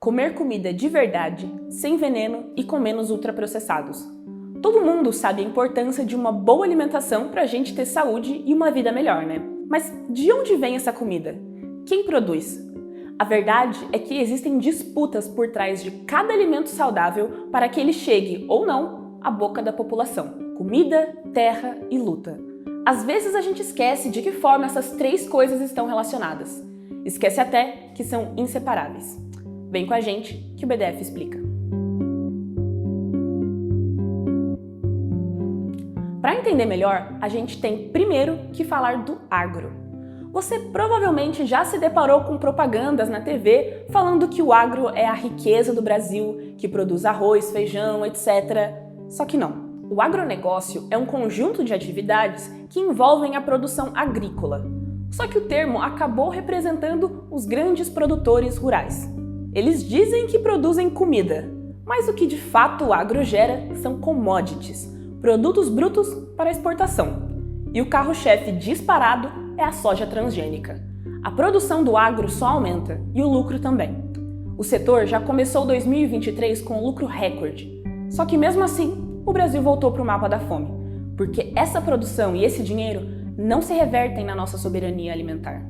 Comer comida de verdade, sem veneno e com menos ultraprocessados. Todo mundo sabe a importância de uma boa alimentação para a gente ter saúde e uma vida melhor, né? Mas de onde vem essa comida? Quem produz? A verdade é que existem disputas por trás de cada alimento saudável para que ele chegue, ou não, à boca da população. Comida, terra e luta. Às vezes a gente esquece de que forma essas três coisas estão relacionadas. Esquece até que são inseparáveis. Vem com a gente que o BDF explica. Para entender melhor, a gente tem primeiro que falar do agro. Você provavelmente já se deparou com propagandas na TV falando que o agro é a riqueza do Brasil, que produz arroz, feijão, etc. Só que não. O agronegócio é um conjunto de atividades que envolvem a produção agrícola. Só que o termo acabou representando os grandes produtores rurais. Eles dizem que produzem comida, mas o que de fato o agro gera são commodities, produtos brutos para exportação. E o carro-chefe disparado é a soja transgênica. A produção do agro só aumenta e o lucro também. O setor já começou 2023 com lucro recorde. Só que mesmo assim, o Brasil voltou para o mapa da fome, porque essa produção e esse dinheiro não se revertem na nossa soberania alimentar.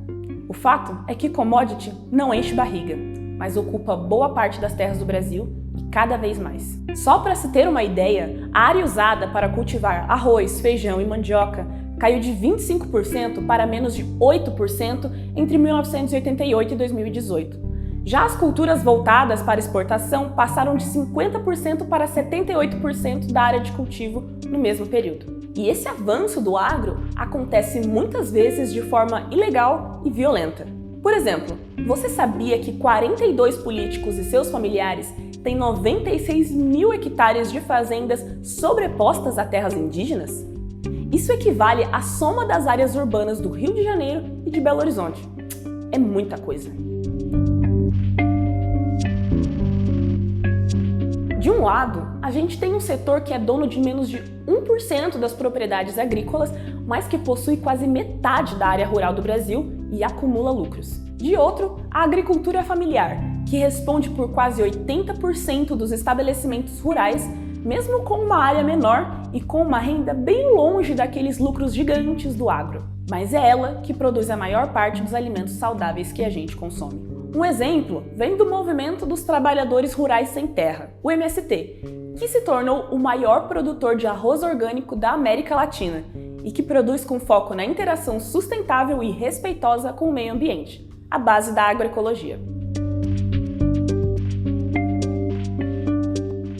O fato é que commodity não enche barriga, mas ocupa boa parte das terras do Brasil e cada vez mais. Só para se ter uma ideia, a área usada para cultivar arroz, feijão e mandioca caiu de 25% para menos de 8% entre 1988 e 2018. Já as culturas voltadas para exportação passaram de 50% para 78% da área de cultivo no mesmo período. E esse avanço do agro acontece muitas vezes de forma ilegal e violenta. Por exemplo, você sabia que 42 políticos e seus familiares têm 96 mil hectares de fazendas sobrepostas a terras indígenas? Isso equivale à soma das áreas urbanas do Rio de Janeiro e de Belo Horizonte. É muita coisa. De um lado, a gente tem um setor que é dono de menos de 1% das propriedades agrícolas, mas que possui quase metade da área rural do Brasil e acumula lucros. De outro, a agricultura familiar, que responde por quase 80% dos estabelecimentos rurais, mesmo com uma área menor e com uma renda bem longe daqueles lucros gigantes do agro. Mas é ela que produz a maior parte dos alimentos saudáveis que a gente consome. Um exemplo vem do movimento dos trabalhadores rurais sem terra, o MST, que se tornou o maior produtor de arroz orgânico da América Latina e que produz com foco na interação sustentável e respeitosa com o meio ambiente, a base da agroecologia.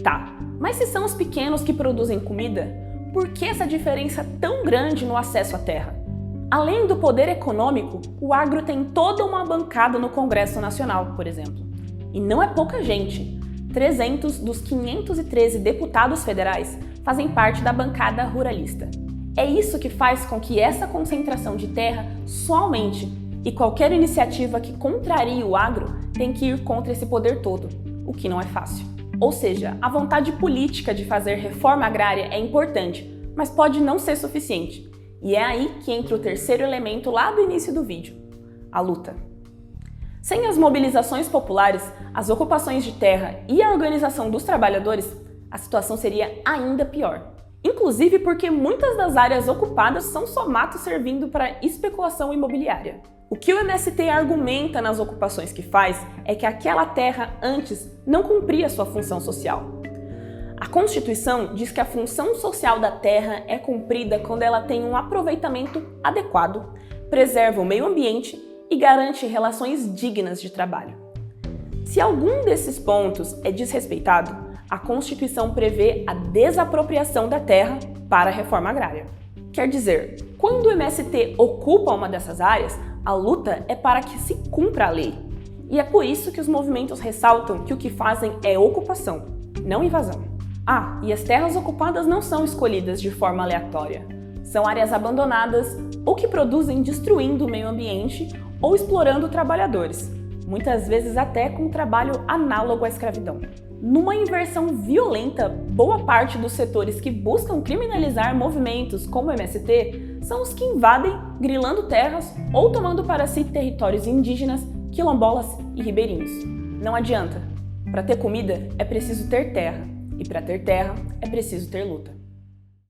Tá, mas se são os pequenos que produzem comida, por que essa diferença tão grande no acesso à terra? Além do poder econômico, o agro tem toda uma bancada no Congresso Nacional, por exemplo. E não é pouca gente. 300 dos 513 deputados federais fazem parte da bancada ruralista. É isso que faz com que essa concentração de terra só aumente, e qualquer iniciativa que contrarie o agro tem que ir contra esse poder todo, o que não é fácil. Ou seja, a vontade política de fazer reforma agrária é importante, mas pode não ser suficiente. E é aí que entra o terceiro elemento lá do início do vídeo, a luta. Sem as mobilizações populares, as ocupações de terra e a organização dos trabalhadores, a situação seria ainda pior. Inclusive porque muitas das áreas ocupadas são só mato servindo para especulação imobiliária. O que o MST argumenta nas ocupações que faz é que aquela terra antes não cumpria sua função social. A Constituição diz que a função social da terra é cumprida quando ela tem um aproveitamento adequado, preserva o meio ambiente e garante relações dignas de trabalho. Se algum desses pontos é desrespeitado, a Constituição prevê a desapropriação da terra para a reforma agrária. Quer dizer, quando o MST ocupa uma dessas áreas, a luta é para que se cumpra a lei. E é por isso que os movimentos ressaltam que o que fazem é ocupação, não invasão. Ah, e as terras ocupadas não são escolhidas de forma aleatória. São áreas abandonadas ou que produzem destruindo o meio ambiente ou explorando trabalhadores, muitas vezes até com trabalho análogo à escravidão. Numa inversão violenta, boa parte dos setores que buscam criminalizar movimentos como o MST são os que invadem, grilando terras ou tomando para si territórios indígenas, quilombolas e ribeirinhos. Não adianta, Para ter comida é preciso ter terra, e para ter terra é preciso ter luta.